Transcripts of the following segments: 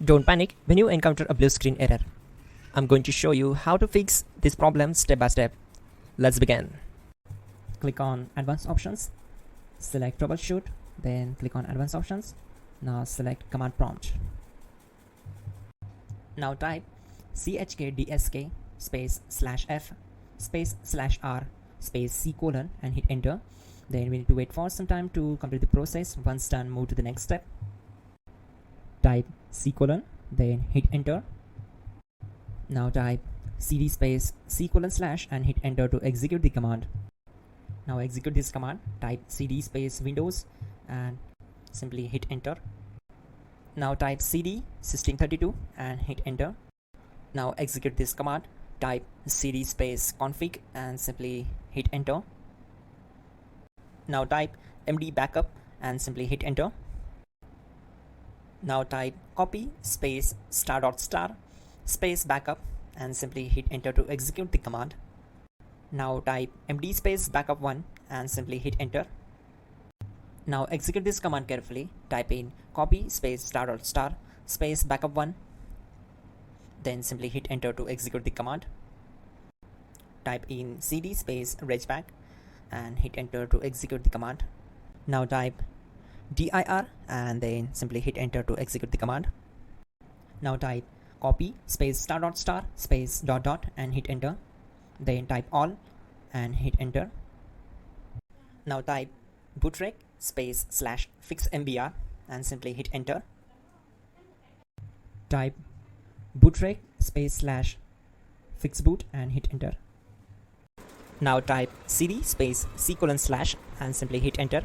Don't panic when you encounter a blue screen error. I'm going to show you how to fix this problem step by step. Let's begin. Click on Advanced Options, select Troubleshoot, then click on Advanced Options. Now select Command Prompt. Now type chkdsk space /f space /r space c colon and hit enter. Then we need to wait for some time to complete the process. Once done, move to the next step. Type c colon, then hit enter. Now type cd space c colon / and hit enter to execute the command. Now execute this command. Type cd space Windows and simply hit enter. Now type cd system32 and hit enter. Now execute this command. Type cd space config and simply hit enter. Now type md backup and simply hit enter. Now type copy space ** space backup and simply hit enter to execute the command. Now type md space backup1 and simply hit enter. Now execute this command carefully. Type in copy space ** space backup1. Then simply hit enter to execute the command. Type in cd space regback and hit enter to execute the command. Now type dir and then simply hit enter to execute the command. Now type copy space ** space ... and hit enter. Then type all and hit enter. Now type bootrec space /fixmbr and simply hit enter. Type bootrec space /fixboot and hit enter. Now type cd space c colon / and simply hit enter.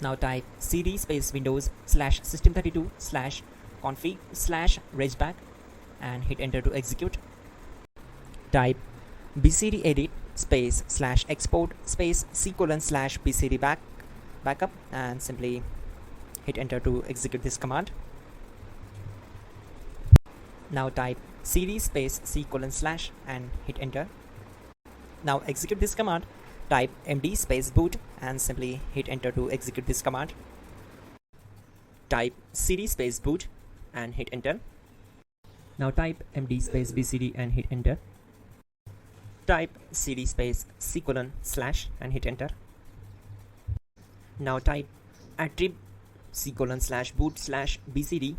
Now type cd space Windows /system32 /config /regback and hit enter to execute. Type bcd edit space /export space c colon /bcd backup and simply hit enter to execute this command. Now type cd space c colon / and hit enter. Now execute this command. Type md space boot and simply hit enter to execute this command. Type cd space boot and hit enter. Now type md space bcd and hit enter. Type cd space c colon / and hit enter. Now type attrib c colon /boot /bcd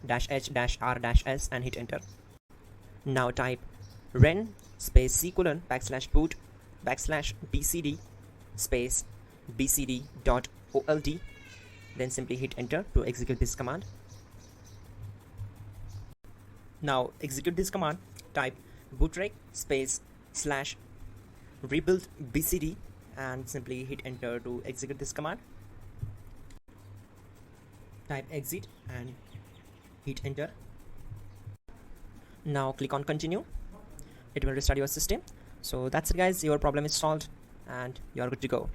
-h -r -s and hit enter. Now type ren space c colon /boot /bcd space bcd.old. Then simply hit enter to execute this command. Now execute this command. Type bootrec space /rebuild bcd and simply hit enter to execute this command. Type exit and hit enter. Now click on continue. It will restart your system. So that's it guys, your problem is solved and you are good to go.